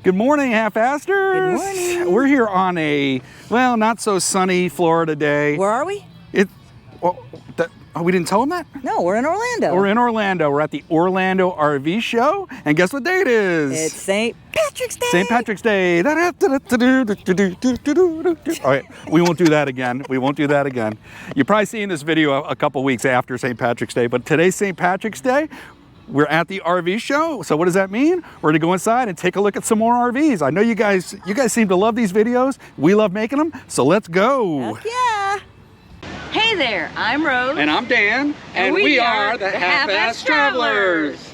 Good morning, half-asters. Good morning. We're here on a, well, not so sunny Florida day. Where are we? We didn't tell them that? No, we're in Orlando. We're in Orlando. We're at the Orlando RV show. And guess what day it is? It's St. Patrick's Day. St. Patrick's Day. All right, we won't do that again. We won't do that again. You're probably seeing this video a couple weeks after St. Patrick's Day, but today's St. Patrick's Day. We're at the RV show. So what does that mean? We're gonna go inside and take a look at some more RVs. I know you guys seem to love these videos. We love making them. So let's go. Heck yeah. Hey there, I'm Rose. And I'm Dan. And we are the Half-Ass Travelers.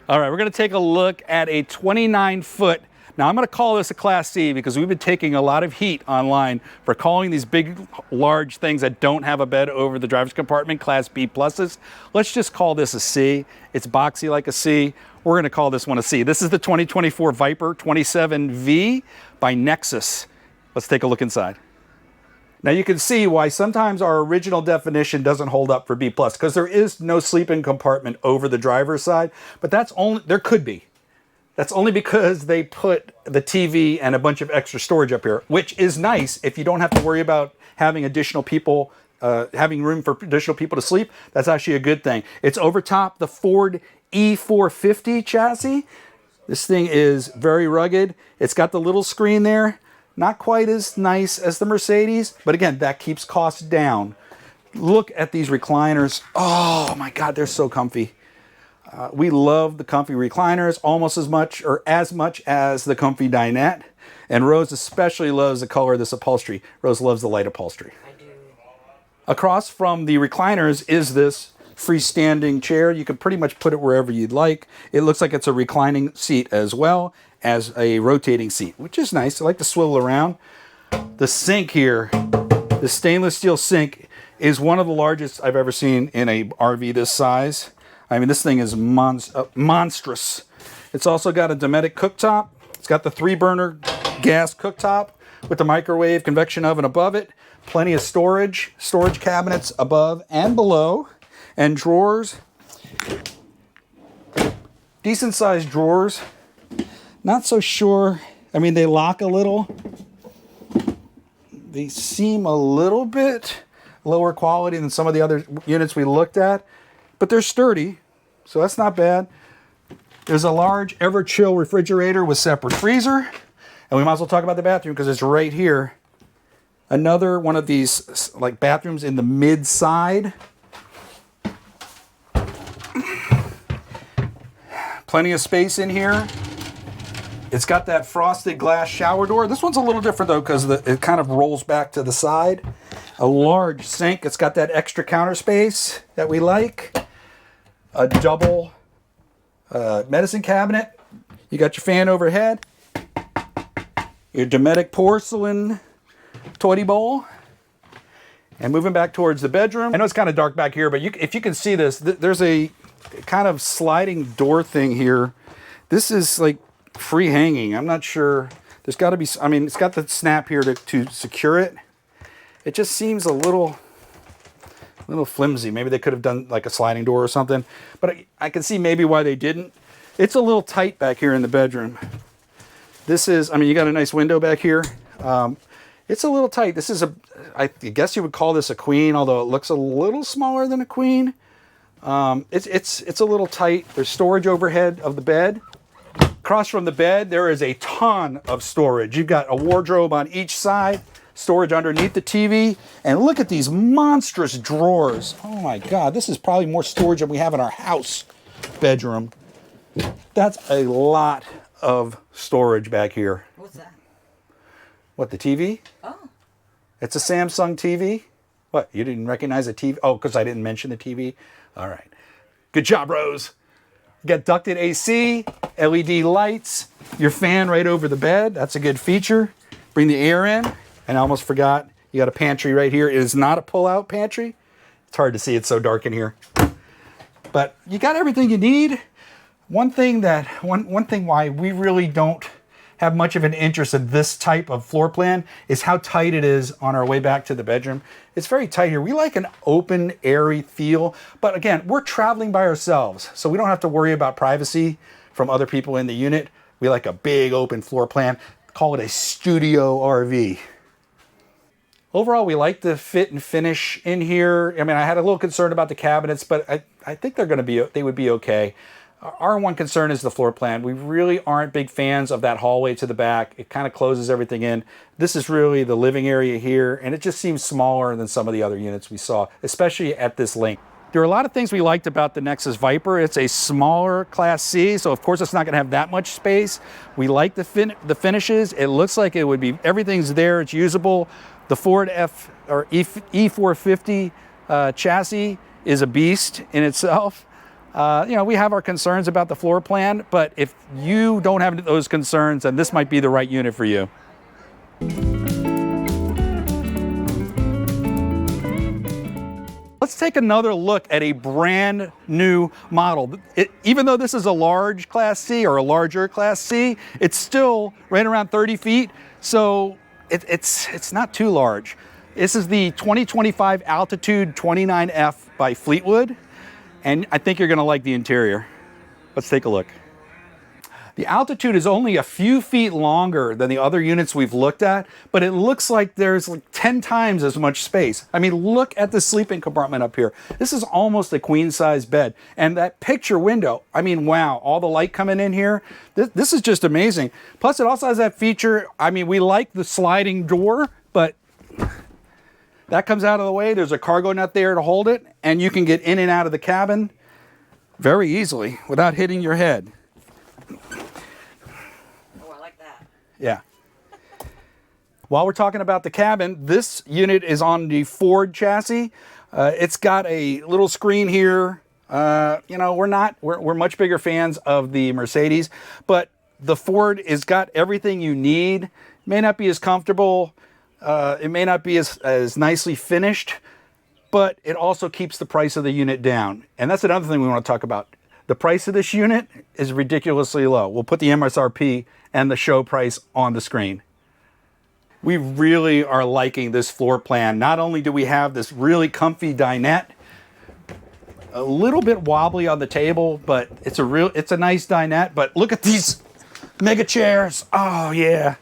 All right, we're gonna take a look at a 29-foot. Now I'm gonna call this a Class C because we've been taking a lot of heat online for calling these big, large things that don't have a bed over the driver's compartment, Class B pluses. Let's just call this a C. It's boxy like a C. We're gonna call this one a C. This is the 2024 Viper 27V by Nexus. Let's take a look inside. Now you can see why sometimes our original definition doesn't hold up for B+, because there is no sleeping compartment over the driver's side, but that's only, there could be. That's only because they put the TV and a bunch of extra storage up here, which is nice if you don't have to worry about having additional people, having room for additional people to sleep. That's actually a good thing. It's over top the Ford E450 chassis. This thing is very rugged. It's got the little screen there. Not quite as nice as the Mercedes, but again, that keeps costs down. Look at these recliners. Oh my God, they're so comfy. We love the comfy recliners almost as much as the comfy dinette. And Rose especially loves the color of this upholstery. Rose loves the light upholstery. I do. Across from the recliners is this freestanding chair. You can pretty much put it wherever you'd like. It looks like it's a reclining seat as well as a rotating seat, which is nice. I like to swivel around. The sink here, the stainless steel sink, is one of the largest I've ever seen in a RV this size. I mean, this thing is monstrous. It's also got a Dometic cooktop. It's got the 3-burner gas cooktop with the microwave convection oven above it. Plenty of storage cabinets above and below, and drawers. Decent sized drawers. Not so sure. I mean, they lock a little. They seem a little bit lower quality than some of the other units we looked at, but they're sturdy, so that's not bad. There's a large Ever-Chill refrigerator with separate freezer, and we might as well talk about the bathroom because it's right here. Another one of these like bathrooms in the mid-side. Plenty of space in here. It's got that frosted glass shower door. This one's a little different though because it kind of rolls back to the side. A large sink. It's got that extra counter space that we like. A double medicine cabinet. You got your fan overhead. Your Dometic porcelain toilet bowl. And moving back towards the bedroom. I know it's kind of dark back here, but if you can see this, there's a kind of sliding door thing here. This is like free hanging. I'm not sure. There's got to be, I mean, it's got the snap here to secure it. It just seems a little flimsy. Maybe they could have done like a sliding door or something, but I can see maybe why they didn't. It's a little tight back here in the bedroom. This is, I mean, you got a nice window back here. It's a little tight. This is I guess you would call this a queen, although it looks a little smaller than a queen. It's a little tight. There's storage overhead of the bed. Across from the bed, there is a ton of storage. You've got a wardrobe on each side, storage underneath the TV, and look at these monstrous drawers. Oh my God, this is probably more storage than we have in our house bedroom. That's a lot of storage back here. What's that? What, the TV? Oh. It's a Samsung TV. What, you didn't recognize a TV? Oh, because I didn't mention the TV? All right. Good job, Rose. You got ducted AC, LED lights, your fan right over the bed. That's a good feature. Bring the air in. And I almost forgot, you got a pantry right here. It is not a pull-out pantry. It's hard to see, it's so dark in here. But you got everything you need. One thing why we really don't have much of an interest in this type of floor plan is how tight it is on our way back to the bedroom. It's very tight here. We like an open, airy feel, but again, we're traveling by ourselves, so we don't have to worry about privacy from other people in the unit. We like a big open floor plan. Call it a studio RV. Overall, we like the fit and finish in here. I mean, I had a little concern about the cabinets, but I think they would be okay. Our one concern is the floor plan. We really aren't big fans of that hallway to the back. It kind of closes everything in. This is really the living area here, and it just seems smaller than some of the other units we saw, especially at this length. There are a lot of things we liked about the Nexus Viper. It's a smaller Class C, so of course it's not going to have that much space. We like the finishes. It looks like it would be, everything's there, it's usable. The Ford E450 chassis is a beast in itself. You know, we have our concerns about the floor plan, but if you don't have those concerns, then this might be the right unit for you. Let's take another look at a brand new model. Even though this is a large Class C or a larger Class C, it's still right around 30 feet, so it's not too large. This is the 2025 Altitude 29F by Fleetwood. And I think you're going to like the interior. Let's take a look. The Altitude is only a few feet longer than the other units we've looked at, but it looks like there's like 10 times as much space. I mean, look at the sleeping compartment up here. This is almost a queen size bed. And that picture window, I mean, wow, all the light coming in here. This is just amazing. Plus it also has that feature. I mean, we like the sliding door, but that comes out of the way. There's a cargo net there to hold it, and you can get in and out of the cabin very easily without hitting your head. Oh, I like that. Yeah. While we're talking about the cabin, this unit is on the Ford chassis. It's got a little screen here. You know, we're much bigger fans of the Mercedes, but the Ford has got everything you need. It may not be as comfortable. It may not be as nicely finished, but it also keeps the price of the unit down. And that's another thing we want to talk about. The price of this unit is ridiculously low. We'll put the MSRP and the show price on the screen. We really are liking this floor plan. Not only do we have this really comfy dinette, a little bit wobbly on the table, but it's a nice dinette. But look at these mega chairs. Oh yeah.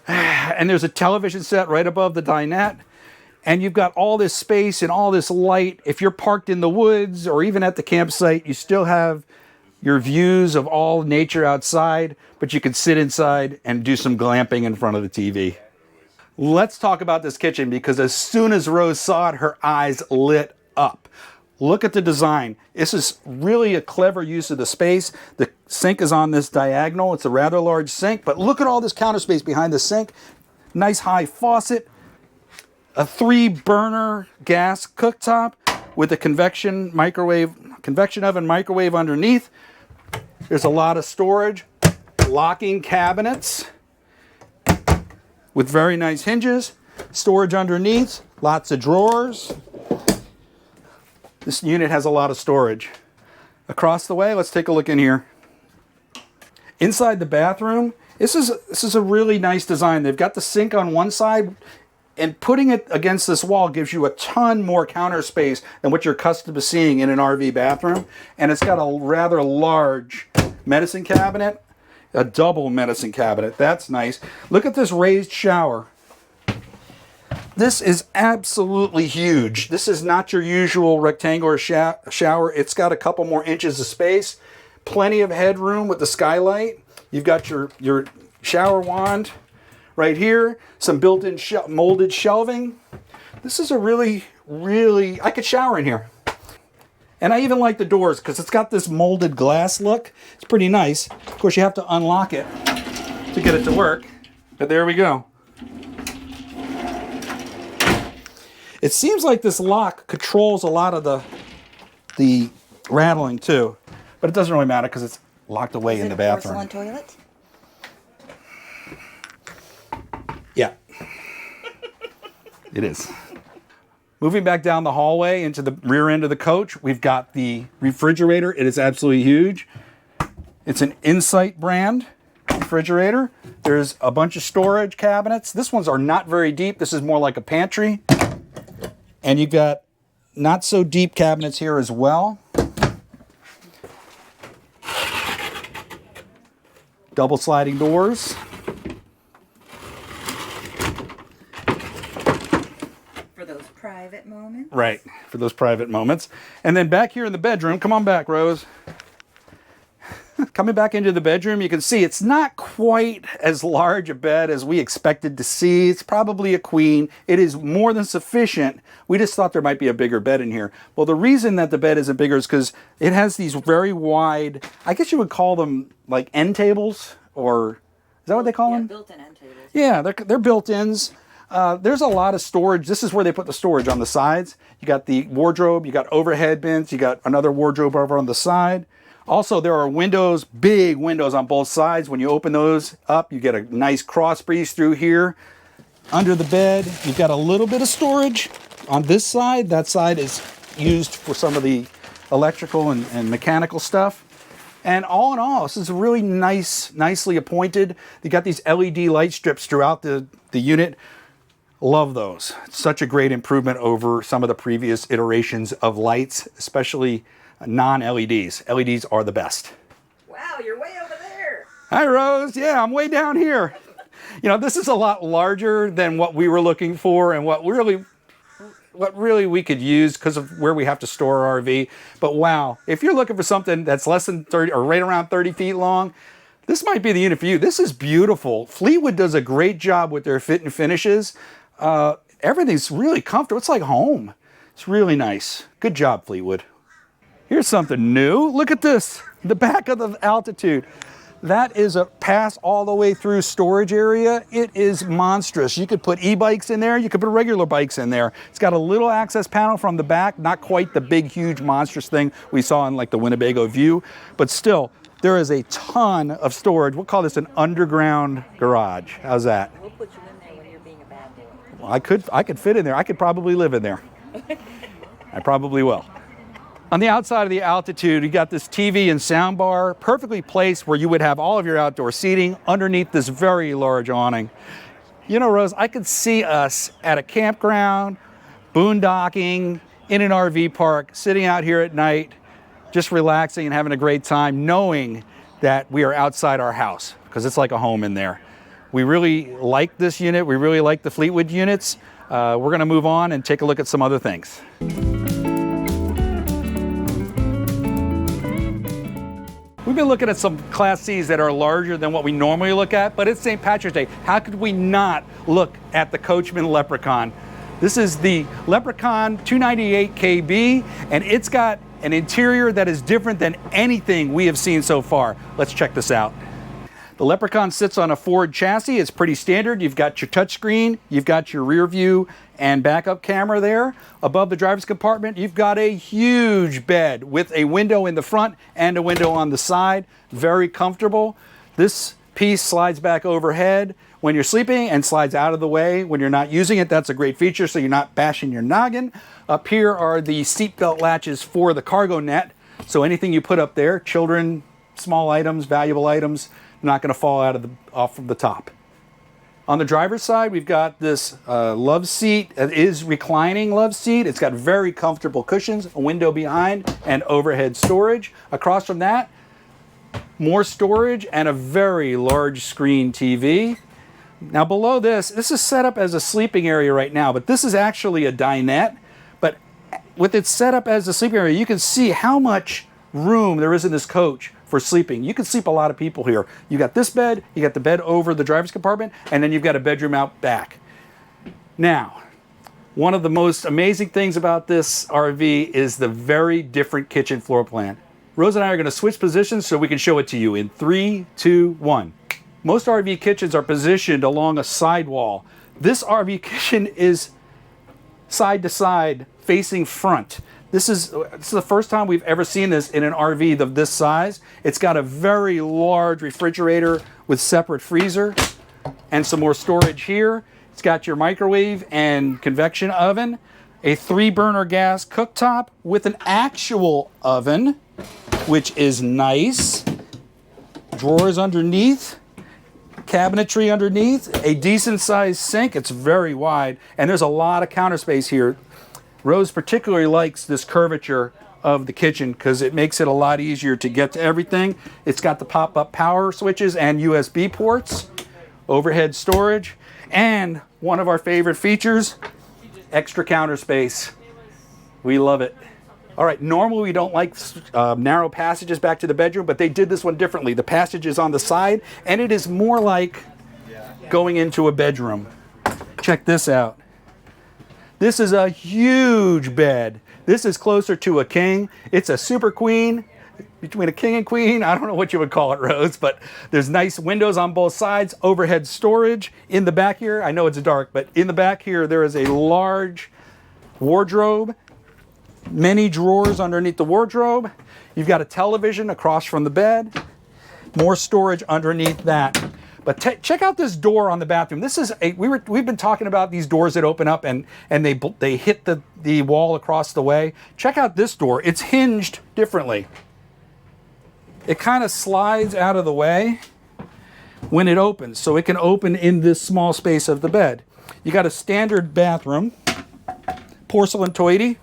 And there's a television set right above the dinette, and you've got all this space and all this light. If you're parked in the woods or even at the campsite, you still have your views of all nature outside, but you can sit inside and do some glamping in front of the TV. Let's talk about this kitchen, because as soon as Rose saw it, her eyes lit up. Look at the design. This is really a clever use of the space. The sink is on this diagonal. It's a rather large sink, but look at all this counter space behind the sink. Nice high faucet, a 3-burner gas cooktop with a convection oven microwave underneath. There's a lot of storage, locking cabinets with very nice hinges, storage underneath, lots of drawers. This unit has a lot of storage. Across the way, let's take a look in here. Inside the bathroom, this is a really nice design. They've got the sink on one side, and putting it against this wall gives you a ton more counter space than what you're accustomed to seeing in an RV bathroom. And it's got a rather large medicine cabinet, a double medicine cabinet. That's nice. Look at this raised shower. This is absolutely huge. This is not your usual rectangular shower. It's got a couple more inches of space, plenty of headroom with the skylight. You've got your shower wand right here, some built-in molded shelving. This is a really, I could shower in here. And I even like the doors because it's got this molded glass look. It's pretty nice. Of course, you have to unlock it to get it to work, but there we go. It seems like this lock controls a lot of the rattling too, but it doesn't really matter because it's locked away in the bathroom. Is it a porcelain toilet? Yeah, it is. Moving back down the hallway into the rear end of the coach, we've got the refrigerator. It is absolutely huge. It's an Insight brand refrigerator. There's a bunch of storage cabinets. This ones are not very deep. This is more like a pantry. And you've got not so deep cabinets here as well. Double sliding doors. For those private moments. Right, for those private moments. And then back here in the bedroom, come on back, Rose. Coming back into the bedroom, you can see it's not quite as large a bed as we expected to see. It's probably a queen. It is more than sufficient. We just thought there might be a bigger bed in here. Well, the reason that the bed isn't bigger is because it has these very wide, I guess you would call them like end tables, or is that what they call them? Built-in end tables. Yeah, they're built-ins. There's a lot of storage. This is where they put the storage on the sides. You got the wardrobe, you got overhead bins, you got another wardrobe over on the side. Also, there are windows, big windows on both sides. When you open those up, you get a nice cross breeze through here. Under the bed, you've got a little bit of storage on this side. That side is used for some of the electrical and mechanical stuff. And all in all, this is really nicely appointed. You got these LED light strips throughout the unit. Love those. It's such a great improvement over some of the previous iterations of lights, especially non-LEDs. LEDs are the best. Wow, you're way over there. Hi, Rose. Yeah, I'm way down here. You know, this is a lot larger than what we were looking for and what really we could use because of where we have to store our RV. But wow, if you're looking for something that's less than 30 or right around 30 feet long, this might be the unit for you. This is beautiful. Fleetwood does a great job with their fit and finishes. Everything's really comfortable. It's like home. It's really nice. Good job, Fleetwood. Here's something new. Look at this, the back of the Altitude. That is a pass all the way through storage area. It is monstrous. You could put e-bikes in there. You could put regular bikes in there. It's got a little access panel from the back, not quite the big, huge, monstrous thing we saw in like the Winnebago View, but still, there is a ton of storage. We'll call this an underground garage. How's that? We'll put you in there when you're being a bad boy. Well, I could fit in there. I could probably live in there. I probably will. On the outside of the Altitude, you got this TV and sound bar, perfectly placed where you would have all of your outdoor seating underneath this very large awning. You know, Rose, I could see us at a campground, boondocking, in an RV park, sitting out here at night, just relaxing and having a great time, knowing that we are outside our house, because it's like a home in there. We really like this unit. We really like the Fleetwood units. We're going to move on and take a look at some other things. We've been looking at some Class Cs that are larger than what we normally look at, but it's St. Patrick's Day. How could we not look at the Coachmen Leprechaun? This is the Leprechaun 298 KB, and it's got an interior that is different than anything we have seen so far. Let's check this out. The Leprechaun sits on a Ford chassis. It's pretty standard. You've got your touchscreen, you've got your rear view and backup camera there. Above the driver's compartment, you've got a huge bed with a window in the front and a window on the side. Very comfortable. This piece slides back overhead when you're sleeping and slides out of the way when you're not using it. That's a great feature, so you're not bashing your noggin. Up here are the seatbelt latches for the cargo net. So anything you put up there, children, small items, valuable items, not going to fall off from the top. On the driver's side, we've got this love seat. It is reclining love seat. It's got very comfortable cushions, a window behind, and overhead storage. Across from that, more storage and a very large screen TV. Now below this is set up as a sleeping area right now, but this is actually a dinette. But with it set up as a sleeping area, you can see how much room there is in this coach for sleeping. You can sleep a lot of people here. You got this bed, you got the bed over the driver's compartment, and then you've got a bedroom out back. Now, one of the most amazing things about this RV is the very different kitchen floor plan. Rose and I are going to switch positions so we can show it to you in 3, 2, 1. Most RV kitchens are positioned along a sidewall. This RV kitchen is side to side, facing front. This is the first time we've ever seen this in an RV of this size. It's got a very large refrigerator with separate freezer and some more storage here. It's got your microwave and convection oven, a 3-burner gas cooktop with an actual oven, which is nice. drawers underneath, cabinetry underneath, a decent sized sink. It's very wide, and there's a lot of counter space here. Rose particularly likes this curvature of the kitchen because it makes it a lot easier to get to everything. It's got the pop-up power switches and USB ports, overhead storage, and one of our favorite features, extra counter space. We love it. All right, normally we don't like narrow passages back to the bedroom, but they did this one differently. The passage is on the side, and it is more like going into a bedroom. Check this out. This is a huge bed. This is closer to a king. It's a super queen, between a king and queen. I don't know what you would call it, Rose, but there's nice windows on both sides, overhead storage in the back here. I know it's dark, but in the back here, there is a large wardrobe, many drawers underneath the wardrobe. You've got a television across from the bed, more storage underneath that. But check out this door on the bathroom. This is we've been talking about these doors that open up and they hit the wall across the way. Check out this door. It's hinged differently. It kind of slides out of the way when it opens, so it can open in this small space of the bed. You got a standard bathroom, porcelain toilet,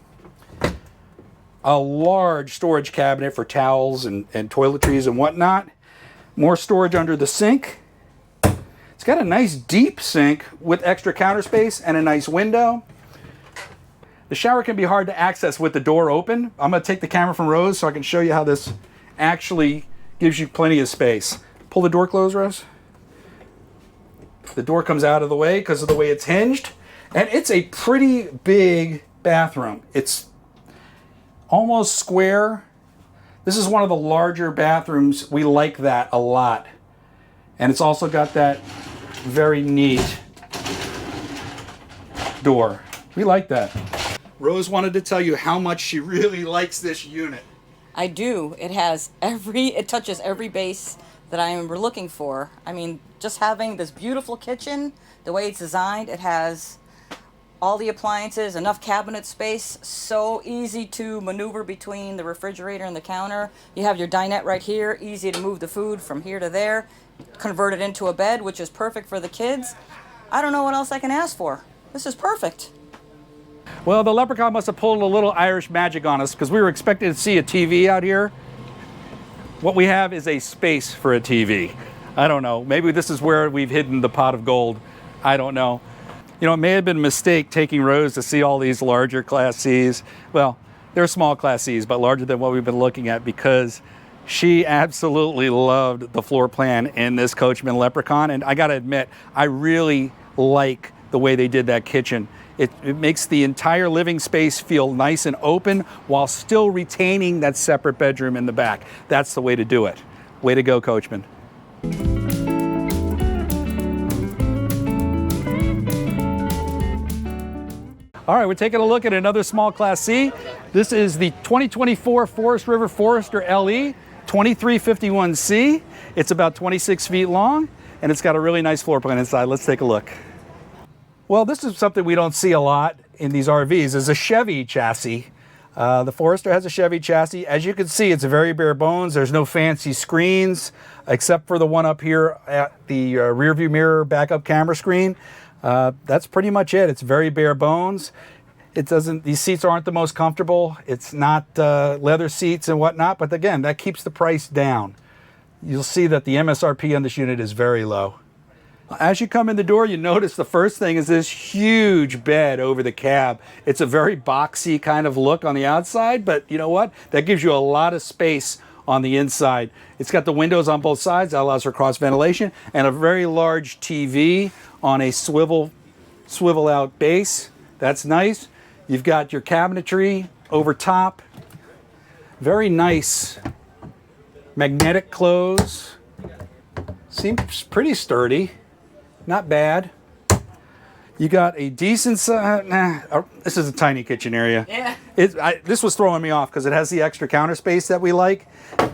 a large storage cabinet for towels and toiletries and whatnot. More storage under the sink. It's got a nice deep sink with extra counter space and a nice window. The shower can be hard to access with the door open. I'm going to take the camera from Rose so I can show you how this actually gives you plenty of space. Pull the door closed, Rose. The door comes out of the way because of the way it's hinged. And it's a pretty big bathroom. It's almost square. This is one of the larger bathrooms. We like that a lot. And it's also got that very neat door. We like that. Rose wanted to tell you how much she really likes this unit. I do. It touches every base that I am looking for. I mean, just having this beautiful kitchen, the way it's designed, it has all the appliances, enough cabinet space, so easy to maneuver between the refrigerator and the counter. You have your dinette right here, easy to move the food from here to there, convert it into a bed, which is perfect for the kids. I don't know what else I can ask for. This is perfect. Well, the Leprechaun must have pulled a little Irish magic on us because we were expecting to see a TV out here. What we have is a space for a TV. I don't know. Maybe this is where we've hidden the pot of gold. I don't know. You know, it may have been a mistake taking Rose to see all these larger Class Cs. Well, they're small Class Cs, but larger than what we've been looking at because she absolutely loved the floor plan in this Coachmen Leprechaun. And I got to admit, I really like the way they did that kitchen. It makes the entire living space feel nice and open while still retaining that separate bedroom in the back. That's the way to do it. Way to go, Coachmen. All right, we're taking a look at another small Class C. This is the 2024 Forest River Forester LE 2351C. It's about 26 feet long, and it's got a really nice floor plan inside. Let's take a look. Well, this is something we don't see a lot in these RVs, is a Chevy chassis. The Forester has a Chevy chassis. As you can see, it's very bare bones. There's no fancy screens, except for the one up here at the rear view mirror backup camera screen. That's pretty much it. It's very bare bones. These seats aren't the most comfortable. It's not leather seats and whatnot, but again, that keeps the price down. You'll see that the MSRP on this unit is very low. As you come in the door, you notice the first thing is this huge bed over the cab. It's a very boxy kind of look on the outside, but you know what? That gives you a lot of space on the inside. It's got the windows on both sides. That allows for cross ventilation and a very large TV on a swivel out base. That's nice. You've got your cabinetry over top. Very nice magnetic close. Seems pretty sturdy. Not bad. You got a decent size. This is a tiny kitchen area. Yeah. This was throwing me off because it has the extra counter space that we like,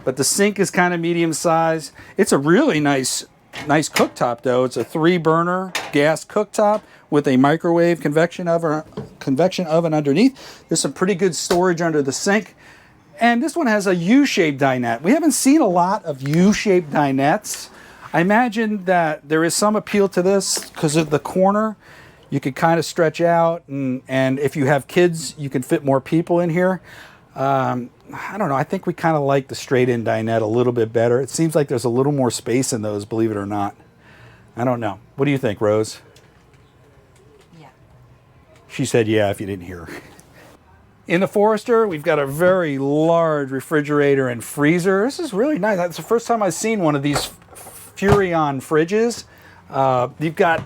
but the sink is kind of medium size. It's a really nice cooktop though. It's a 3-burner gas cooktop with a microwave convection oven underneath. There's some pretty good storage under the sink. And this one has a U-shaped dinette. We haven't seen a lot of U-shaped dinettes. I imagine that there is some appeal to this because of the corner. You could kind of stretch out, and if you have kids, you can fit more people in here. I don't know, I think we kind of like the straight-in dinette a little bit better. It seems like there's a little more space in those, believe it or not. I don't know. What do you think, Rose? Yeah. She said yeah, if you didn't hear her. In the Forester, we've got a very large refrigerator and freezer. This is really nice. That's the first time I've seen one of these Furrion fridges. You've got,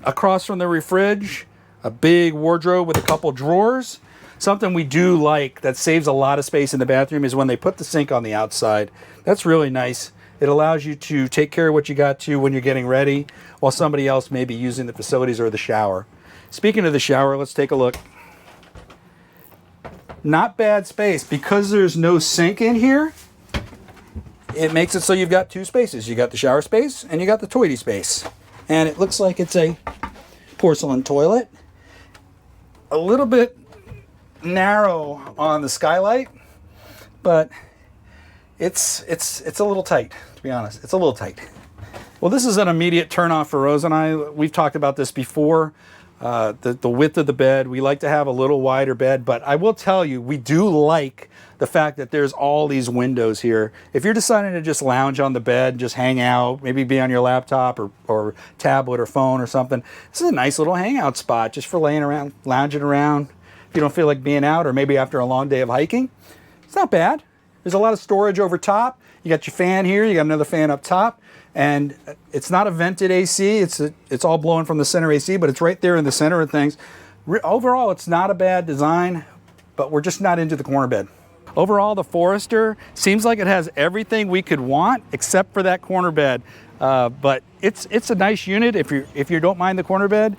across from the fridge, a big wardrobe with a couple drawers. Something we do like that saves a lot of space in the bathroom is when they put the sink on the outside. That's really nice. It allows you to take care of what you got to when you're getting ready, while somebody else may be using the facilities or the shower. Speaking of the shower, let's take a look. Not bad space. Because there's no sink in here, it makes it so you've got two spaces. You got the shower space and you got the toilet space. And it looks like it's a porcelain toilet. A little bit narrow on the skylight, but it's a little tight, to be honest. It's a little tight. Well, this is an immediate turn off for Rose and I. We've talked about this before. The width of the bed, we like to have a little wider bed, but I will tell you, we do like the fact that there's all these windows here. If you're deciding to just lounge on the bed, just hang out, maybe be on your laptop or tablet or phone or something, this is a nice little hangout spot just for laying around, lounging around. If you don't feel like being out, or maybe after a long day of hiking, it's not bad. There's a lot of storage over top. You got your fan here, you got another fan up top, and it's not a vented AC. It's all blowing from the center AC, but it's right there in the center of things. Overall, it's not a bad design, but we're just not into the corner bed. Overall, the Forester seems like it has everything we could want except for that corner bed. But it's a nice unit. If you don't mind the corner bed,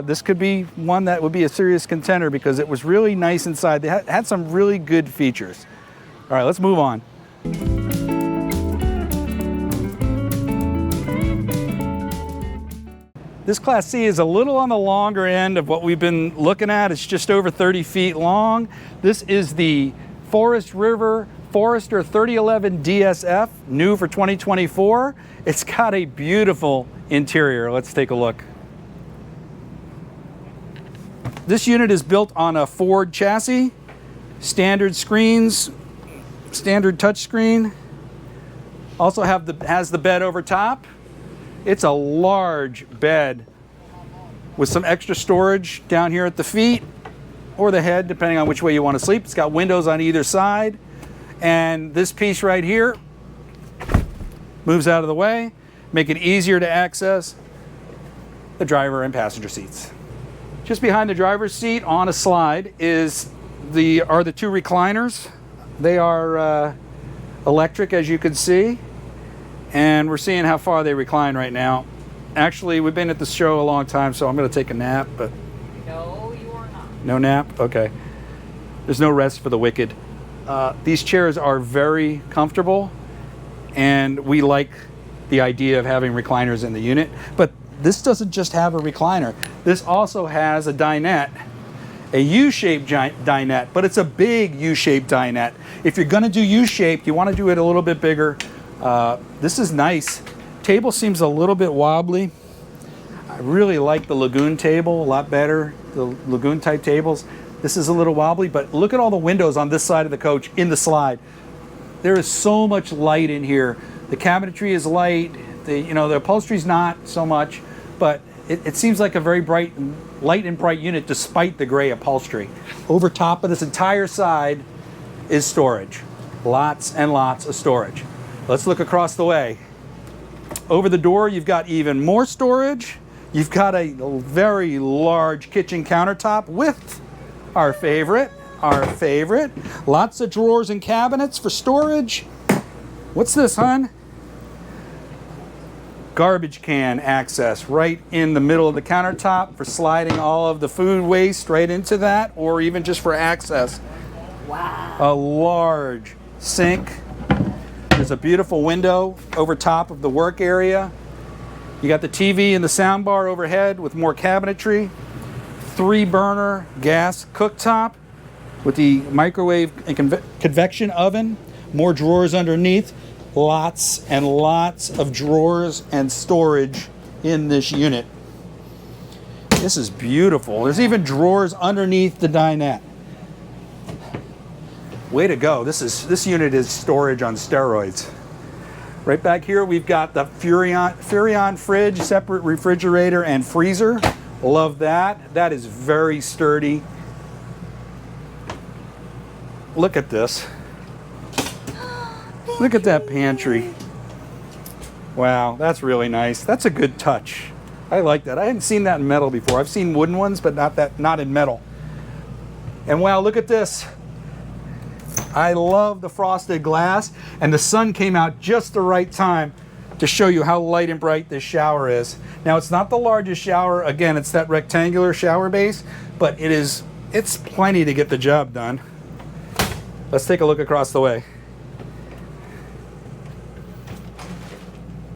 this could be one that would be a serious contender because it was really nice inside. They had some really good features. All right, let's move on. This Class C is a little on the longer end of what we've been looking at. It's just over 30 feet long. This is the Forest River Forester 3011 DSF, new for 2024. It's got a beautiful interior. Let's take a look. This unit is built on a Ford chassis, standard screens, standard touchscreen. Also has the bed over top. It's a large bed with some extra storage down here at the feet or the head, depending on which way you want to sleep. It's got windows on either side. And this piece right here moves out of the way, make it easier to access the driver and passenger seats. Just behind the driver's seat on a slide are the two recliners. They are electric, as you can see. And we're seeing how far they recline right now. Actually, we've been at the show a long time, so I'm going to take a nap, but... No, you are not. No nap? Okay. There's no rest for the wicked. These chairs are very comfortable, and we like the idea of having recliners in the unit. But this doesn't just have a recliner. This also has a dinette, a U-shaped dinette, but it's a big U-shaped dinette. If you're going to do U-shaped, you want to do it a little bit bigger. This is nice. Table seems a little bit wobbly. I really like the Lagoon table a lot better, the Lagoon type tables. This is a little wobbly, but look at all the windows on this side of the coach in the slide. There is so much light in here. The cabinetry is light. The upholstery's not so much, but it seems like a very light and bright unit despite the gray upholstery. Over top of this entire side is storage. Lots and lots of storage. Let's look across the way. Over the door, you've got even more storage. You've got a very large kitchen countertop with our favorite. Lots of drawers and cabinets for storage. What's this, hon? Garbage can access right in the middle of the countertop for sliding all of the food waste right into that, or even just for access. Wow. A large sink. There's a beautiful window over top of the work area. You got the TV and the sound bar overhead with more cabinetry. 3-burner gas cooktop. with the microwave and convection oven, more drawers underneath, lots and lots of drawers and storage in this unit. This is beautiful. There's even drawers underneath the dinette. Way to go. This unit is storage on steroids. Right back here we've got the Furrion fridge, separate refrigerator and freezer. Love that. That is very sturdy. Look at this. Look at that pantry. Wow, that's really nice. That's a good touch. I like that. I hadn't seen that in metal before. I've seen wooden ones, but not in metal. And wow, look at this. I love the frosted glass, and the sun came out just the right time to show you how light and bright this shower is. Now, it's not the largest shower. Again, it's that rectangular shower base, but it's plenty to get the job done. Let's take a look across the way.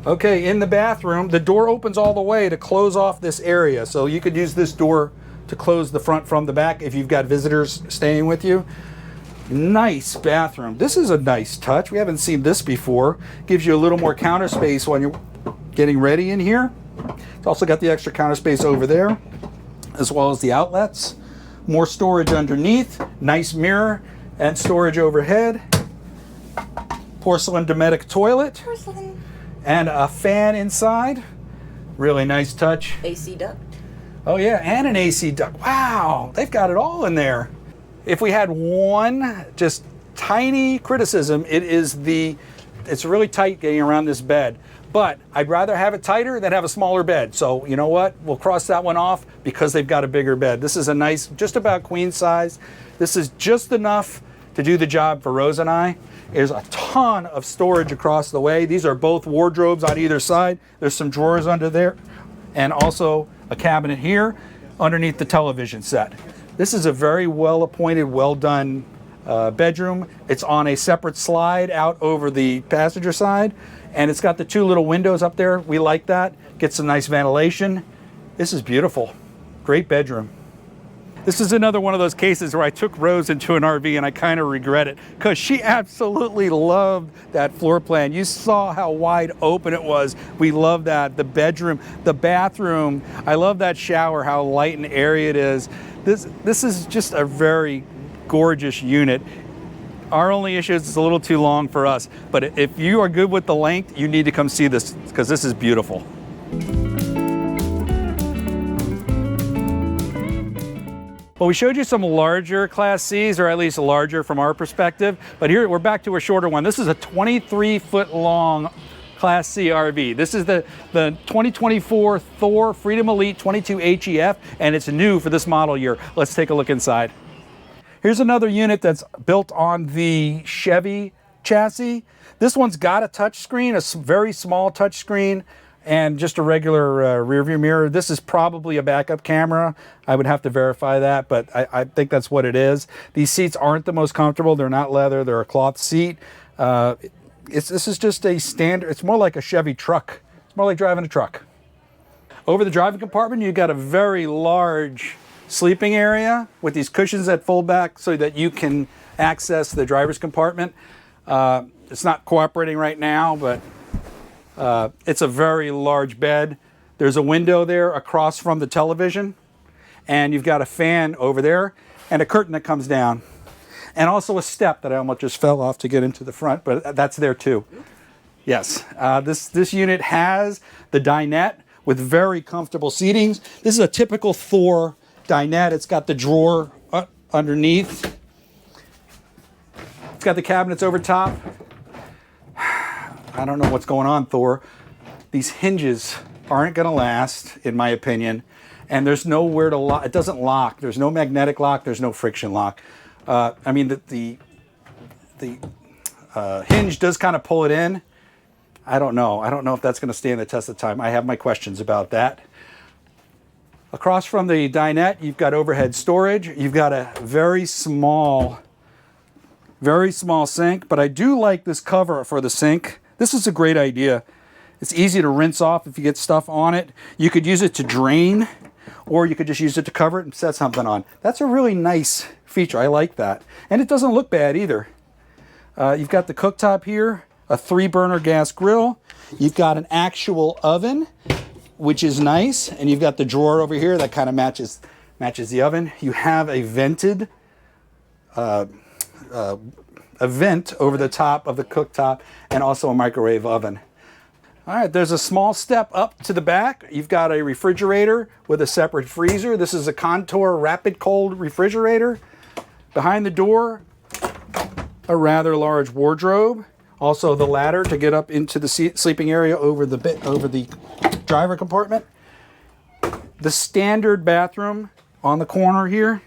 Okay, in the bathroom, the door opens all the way to close off this area. So you could use this door to close the front from the back if you've got visitors staying with you. Nice bathroom. This is a nice touch. We haven't seen this before. Gives you a little more counter space when you're getting ready in here. It's also got the extra counter space over there, as well as the outlets. More storage underneath. Nice mirror and storage overhead. Porcelain Dometic toilet. Porcelain. And a fan inside. Really nice touch. AC duct. Oh yeah, and an AC duct. Wow, they've got it all in there. If we had one just tiny criticism, it's really tight getting around this bed. But I'd rather have it tighter than have a smaller bed. So you know what? We'll cross that one off because they've got a bigger bed. This is a nice, just about queen size. This is just enough to do the job for Rose and I. There's a ton of storage across the way. These are both wardrobes on either side. There's some drawers under there and also a cabinet here underneath the television set. This is a very well appointed, well done bedroom. It's on a separate slide out over the passenger side, and it's got the two little windows up there. We like that. Get some nice ventilation. This is beautiful. Great bedroom. This is another one of those cases where I took Rose into an RV and I kind of regret it because she absolutely loved that floor plan. You saw how wide open it was. We love that. The bedroom, the bathroom. I love that shower, how light and airy it is. This is just a very gorgeous unit. Our only issue is it's a little too long for us. But if you are good with the length, you need to come see this because this is beautiful. Well, we showed you some larger Class Cs, or at least larger from our perspective. But here we're back to a shorter one. This is a 23-foot long Class C RV. This is the 2024 Thor Freedom Elite 22 HEF, and it's new for this model year. Let's take a look inside. Here's another unit that's built on the Chevy chassis. This one's got a touchscreen, a very small touchscreen, and just a regular rear view mirror. This is probably a backup camera. I would have to verify that, but I think that's what it is. These seats aren't the most comfortable. They're not leather. They're a cloth seat. This is just a standard. It's more like a Chevy truck. It's more like driving a truck. Over the driving compartment, you've got a very large sleeping area with these cushions that fold back so that you can access the driver's compartment. It's not cooperating right now, but it's a very large bed. There's a window there across from the television, and you've got a fan over there and a curtain that comes down. And also a step that I almost just fell off to get into the front, but that's there too. Yes, this unit has the dinette with very comfortable seatings. This is a typical Thor dinette. It's got the drawer underneath. It's got the cabinets over top. I don't know what's going on, Thor. These hinges aren't going to last, in my opinion. And there's nowhere to lock. It doesn't lock. There's no magnetic lock. There's no friction lock. I mean, the hinge does kind of pull it in. I don't know. I don't know if that's going to stand the test of time. I have my questions about that. Across from the dinette, you've got overhead storage. You've got a very small sink, but I do like this cover for the sink. This is a great idea. It's easy to rinse off if you get stuff on it. You could use it to drain. or you could just use it to cover it and set something on. That's a really nice feature. I like that. And it doesn't look bad either. You've got the cooktop here, a 3-burner gas grill. You've got an actual oven, which is nice. And you've got the drawer over here that kind of matches the oven. You have a vented a vent over the top of the cooktop, and also a microwave oven. All right, there's a small step up to the back. You've got a refrigerator with a separate freezer. This is a Contour rapid cold refrigerator. Behind the door, a rather large wardrobe. Also the ladder to get up into the sleeping area over the driver compartment. The standard bathroom on the corner here.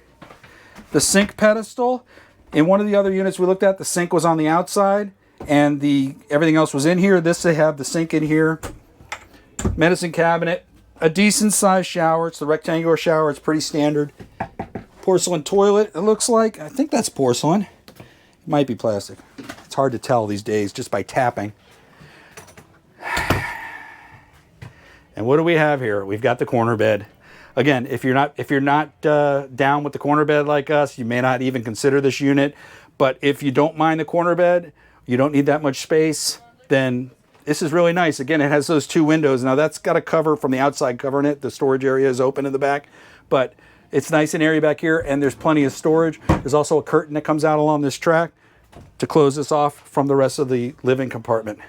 The sink pedestal. In one of the other units we looked at, the sink was on the outside and everything else was in here. They have the sink in here. Medicine cabinet. A decent sized shower. It's the rectangular shower. It's pretty standard. Porcelain toilet, it looks like. I think that's porcelain. It might be plastic. It's hard to tell these days just by tapping. And what do we have here? We've got the corner bed. Again, if you're not down with the corner bed like us, you may not even consider this unit. But if you don't mind the corner bed, you don't need that much space, then this is really nice. Again, it has those 2 windows. Now that's got a cover from the outside covering it. The storage area is open in the back, but it's nice and airy back here, and there's plenty of storage. There's also a curtain that comes out along this track to close this off from the rest of the living compartment.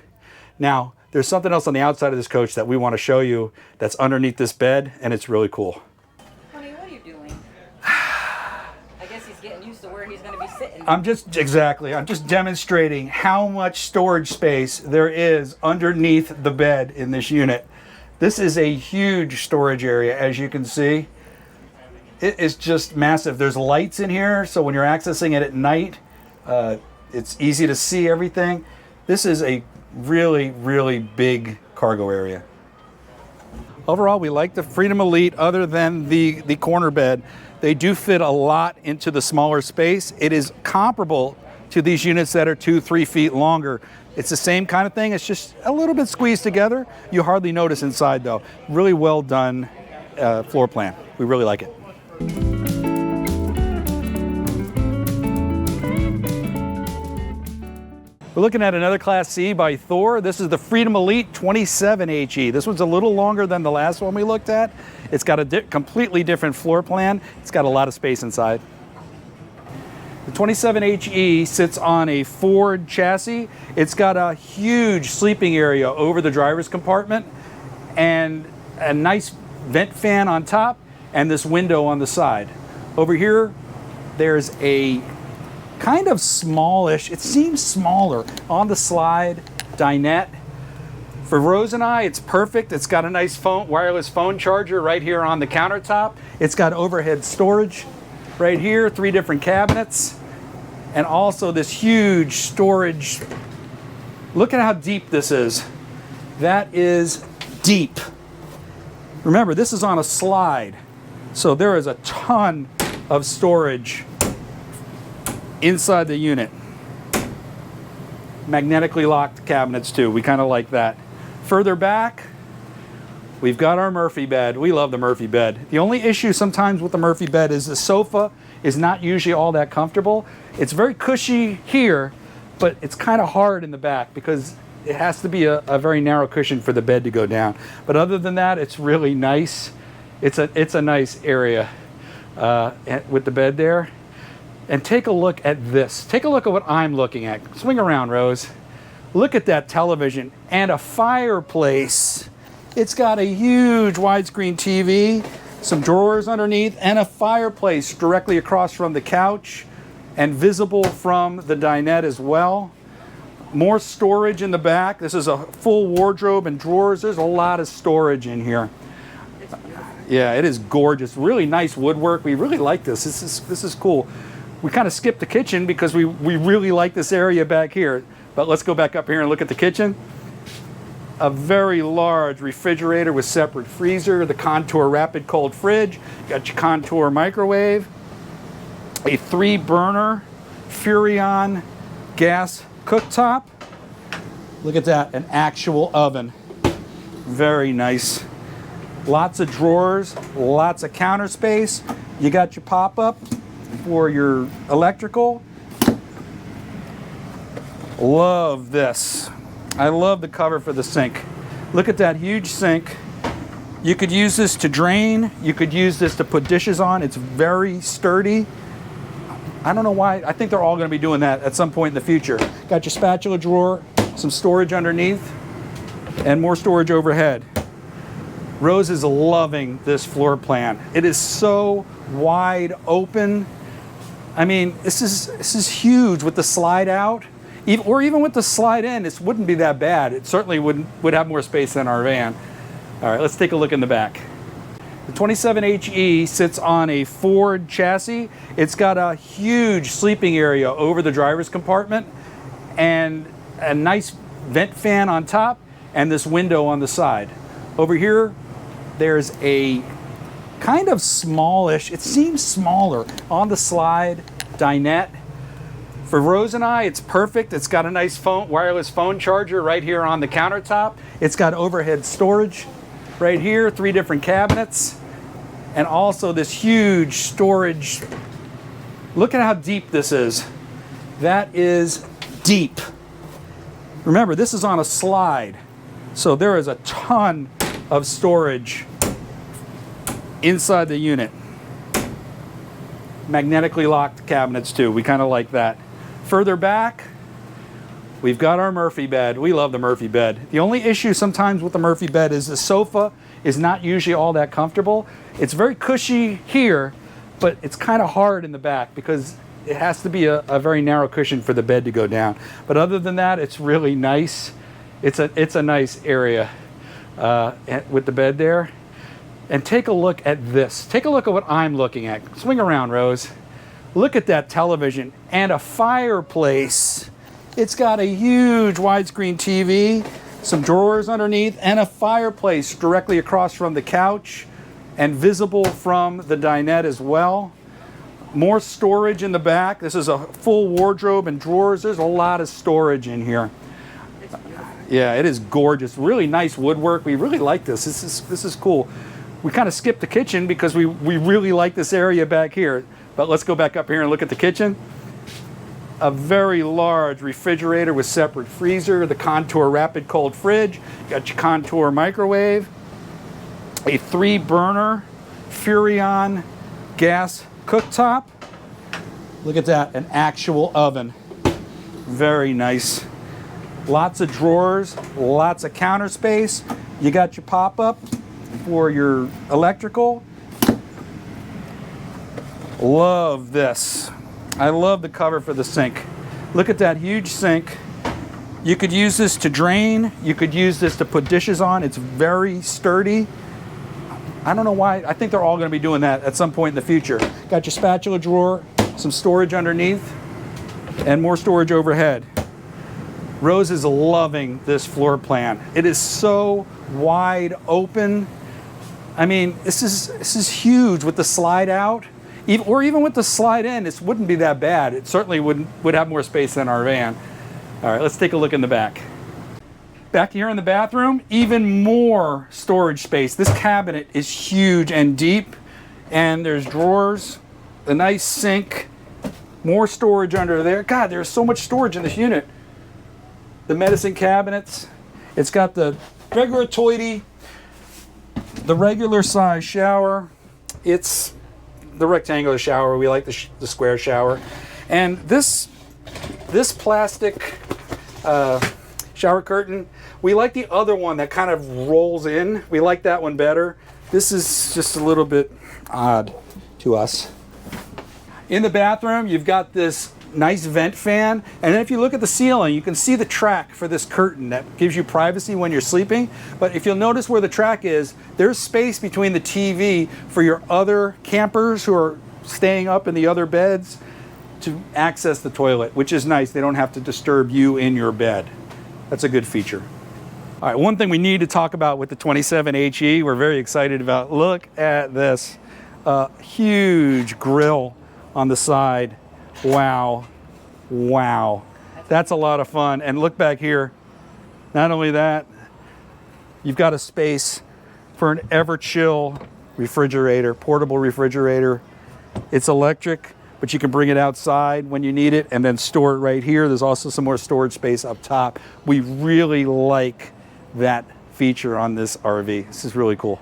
Now, there's something else on the outside of this coach that we want to show you that's underneath this bed, and it's really cool. Honey, what are you doing? I guess he's getting used to where he's going to be sitting. I'm just demonstrating how much storage space there is underneath the bed in this unit. This is a huge storage area, as you can see. It is just massive. There's lights in here, so when you're accessing it at night, it's easy to see everything. This is a really, really big cargo area. Overall, we like the Freedom Elite other than the corner bed. They do fit a lot into the smaller space. It is comparable to these units that are 2-3 feet longer. It's the same kind of thing. It's just a little bit squeezed together. You hardly notice inside though. Really well done floor plan. We really like it. We're looking at another Class C by Thor. This is the Freedom Elite 27HE. This one's a little longer than the last one we looked at. It's got a completely different floor plan. It's got a lot of space inside. The 27HE sits on a Ford chassis. It's got a huge sleeping area over the driver's compartment and a nice vent fan on top and this window on the side. Over here, there's a kind of smallish, it seems smaller, on the slide dinette. For Rose and I, it's perfect. It's got a nice wireless phone charger right here on the countertop. It's got overhead storage right here, 3 different cabinets, and also this huge storage. Look at how deep this is. That is deep. Remember, this is on a slide, so there is a ton of storage inside the unit. Magnetically locked cabinets too. We kind of like that. Further back, we've got our Murphy bed. We love the Murphy bed. The only issue sometimes with the Murphy bed is the sofa is not usually all that comfortable. It's very cushy here, but it's kind of hard in the back because it has to be a very narrow cushion for the bed to go down. But other than that, it's really nice. It's a nice area with the bed there. And take a look at this. Take a look at what I'm looking at. Swing around, Rose. Look at that television and a fireplace. It's got a huge widescreen TV, some drawers underneath, and a fireplace directly across from the couch and visible from the dinette as well. More storage in the back. This is a full wardrobe and drawers. There's a lot of storage in here. Yeah, it is gorgeous. Really nice woodwork. We really like this. This is cool. We kind of skipped the kitchen because we really like this area back here. But let's go back up here and look at the kitchen. A very large refrigerator with separate freezer, the Contour rapid cold fridge, got your Contour microwave, a 3-burner Furrion gas cooktop. Look at that, an actual oven. Very nice. Lots of drawers, lots of counter space. You got your pop-up for your electrical. Love this. I love the cover for the sink. Look at that huge sink. You could use this to drain. You could use this to put dishes on. It's very sturdy. I don't know why. I think they're all going to be doing that at some point in the future. Got your spatula drawer, some storage underneath, and more storage overhead. Rose is loving this floor plan. It is so wide open. I mean, this is huge with the slide out, or even with the slide in. This wouldn't be that bad. It certainly would have more space than our van. All right, let's take a look in the back. The 27HE sits on a Ford chassis. It's got a huge sleeping area over the driver's compartment and a nice vent fan on top and this window on the side. Over here, there's a kind of smallish, it seems smaller, on the slide dinette. For Rose and I, it's perfect. It's got a nice wireless phone charger right here on the countertop. It's got overhead storage right here, 3 different cabinets, and also this huge storage. Look at how deep this is. That is deep. Remember, this is on a slide, so there is a ton of storage inside the unit. Magnetically locked cabinets too. We kind of like that. Further back, we've got our Murphy bed. We love the Murphy bed. The only issue sometimes with the Murphy bed is the sofa is not usually all that comfortable. It's very cushy here, but it's kind of hard in the back because it has to be a very narrow cushion for the bed to go down. But other than that, it's really nice. It's a nice area with the bed there. And take a look at this. Take a look at what I'm looking at. Swing around, Rose. Look at that television and a fireplace. It's got a huge widescreen TV, some drawers underneath, and a fireplace directly across from the couch and visible from the dinette as well. More storage in the back. This is a full wardrobe and drawers. There's a lot of storage in here. Yeah, it is gorgeous. Really nice woodwork. We really like this. This is cool. We kind of skipped the kitchen because we really like this area back here. But let's go back up here and look at the kitchen. A very large refrigerator with separate freezer, the Contour rapid cold fridge, got your Contour microwave, a 3-burner Furrion gas cooktop. Look at that, an actual oven. Very nice. Lots of drawers, lots of counter space. You got your pop-up for your electrical. Love this. I love the cover for the sink. Look at that huge sink. You could use this to drain. You could use this to put dishes on. It's very sturdy. I don't know why. I think they're all going to be doing that at some point in the future. Got your spatula drawer, some storage underneath, and more storage overhead. Rose is loving this floor plan. It is so wide open. I mean, this is huge with the slide out. Or even with the slide in, this wouldn't be that bad. It certainly would have more space than our van. All right, let's take a look in the back. Back here in the bathroom, even more storage space. This cabinet is huge and deep, and there's drawers, a nice sink, more storage under there. God, there's so much storage in this unit. The medicine cabinets. It's got the regular toilet, the regular size shower. It's the rectangular shower. We like the square shower. And this plastic shower curtain, we like the other one that kind of rolls in. We like that one better. This is just a little bit odd to us. In the bathroom, you've got this nice vent fan, and then if you look at the ceiling, you can see the track for this curtain that gives you privacy when you're sleeping. But if you'll notice where the track is, there's space between the TV for your other campers who are staying up in the other beds to access the toilet, which is nice. They don't have to disturb you in your bed. That's a good feature. All right, one thing we need to talk about with the 27HE, we're very excited about. Look at this. Huge grill on the side. Wow. Wow. That's a lot of fun. And look back here. Not only that, you've got a space for an ever-chill refrigerator, portable refrigerator. It's electric, but you can bring it outside when you need it and then store it right here. There's also some more storage space up top. We really like that feature on this RV. This is really cool.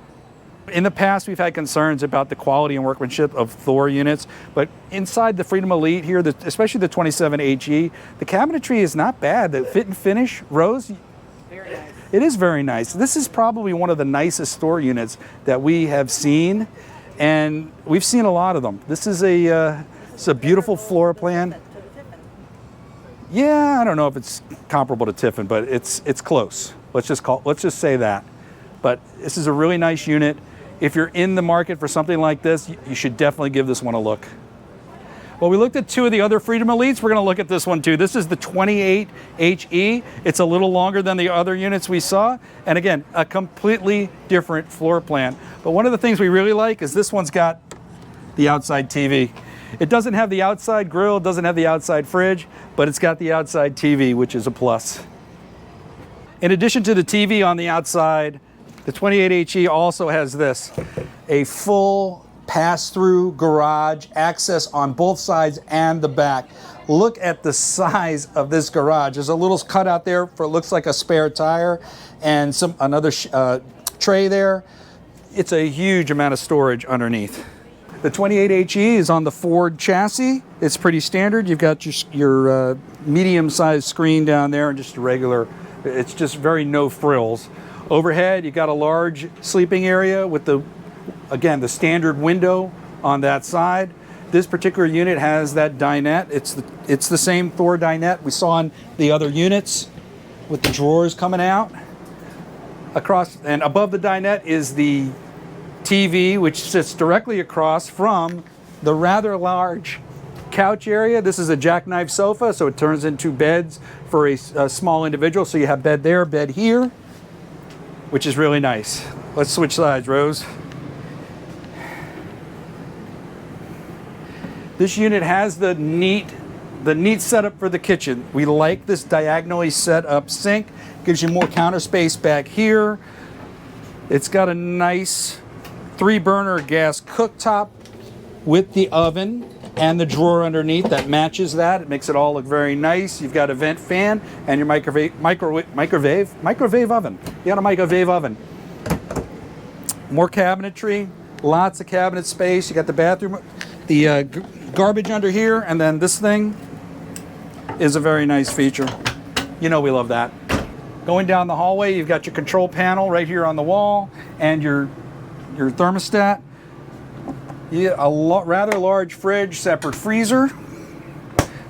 In the past, we've had concerns about the quality and workmanship of Thor units, but inside the Freedom Elite here, especially the 27HE, the cabinetry is not bad. The fit and finish, Rose, Very nice. it is very nice. This is probably one of the nicest Thor units that we have seen, and we've seen a lot of them. This is it's a beautiful floor plan. Yeah, I don't know if it's comparable to Tiffin, but it's close. Let's just say that. But this is a really nice unit. If you're in the market for something like this, you should definitely give this one a look. Well, we looked at two of the other Freedom Elites. We're going to look at this one too. This is the 28HE. It's a little longer than the other units we saw. And again, a completely different floor plan. But one of the things we really like is this one's got the outside TV. It doesn't have the outside grill, it doesn't have the outside fridge, but it's got the outside TV, which is a plus. In addition to the TV on the outside, the 28HE also has this, a full pass-through garage, access on both sides and the back. Look at the size of this garage. There's a little cutout there for, it looks like a spare tire, and another tray there. It's a huge amount of storage underneath. The 28HE is on the Ford chassis. It's pretty standard. You've got your medium-sized screen down there and just a regular, it's just very no frills. Overhead, you've got a large sleeping area with again, the standard window on that side. This particular unit has that dinette. It's the same Thor dinette we saw in the other units with the drawers coming out. Across and above the dinette is the TV, which sits directly across from the rather large couch area. This is a jackknife sofa, so it turns into beds for a small individual. So you have bed there, bed here, which is really nice. Let's switch sides, Rose. This unit has the neat setup for the kitchen. We like this diagonally set up sink. Gives you more counter space back here. It's got a nice 3-burner gas cooktop with the oven and the drawer underneath that matches that. It makes it all look very nice. You've got a vent fan and your microwave oven. You got a microwave oven. More cabinetry, lots of cabinet space. You got the bathroom, the garbage under here, and then this thing is a very nice feature. You know we love that. Going down the hallway, you've got your control panel right here on the wall and your thermostat. Yeah, a rather large fridge, separate freezer.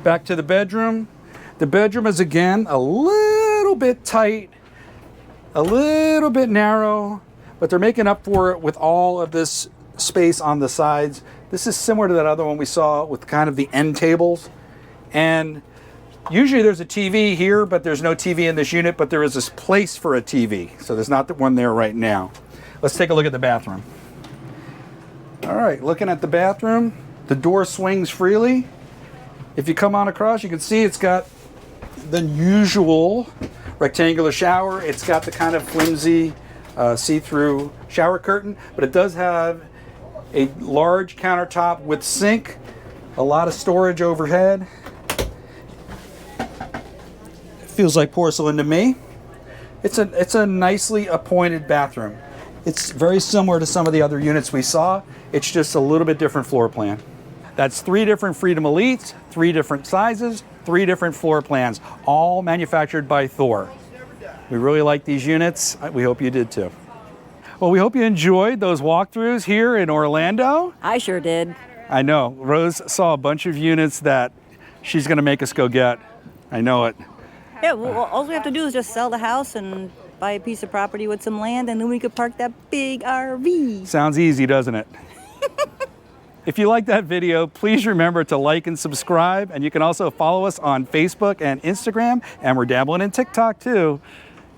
Back to the bedroom. The bedroom is again a little bit tight, a little bit narrow, but they're making up for it with all of this space on the sides. This is similar to that other one we saw with kind of the end tables. And usually there's a TV here, but there's no TV in this unit, but there is this place for a TV. So there's not the one there right now. Let's take a look at the bathroom. All right, looking at the bathroom, the door swings freely. If you come on across, you can see it's got the usual rectangular shower. It's got the kind of flimsy see-through shower curtain, but it does have a large countertop with sink, a lot of storage overhead. It feels like porcelain to me. It's a nicely appointed bathroom. It's very similar to some of the other units we saw. It's just a little bit different floor plan. That's 3 different Freedom Elites, 3 different sizes, 3 different floor plans, all manufactured by Thor. We really like these units. We hope you did too. Well, we hope you enjoyed those walkthroughs here in Orlando. I sure did. I know. Rose saw a bunch of units that she's going to make us go get. I know it. Yeah, well, all we have to do is just sell the house and buy a piece of property with some land, and then we could park that big RV. Sounds easy, doesn't it? If you like that video, please remember to like and subscribe. And you can also follow us on Facebook and Instagram. And we're dabbling in TikTok too.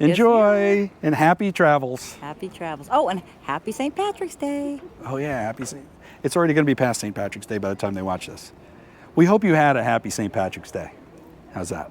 Enjoy and happy travels. Happy travels. Oh, and happy St. Patrick's Day. Oh yeah, it's already going to be past St. Patrick's Day by the time they watch this. We hope you had a happy St. Patrick's Day. How's that?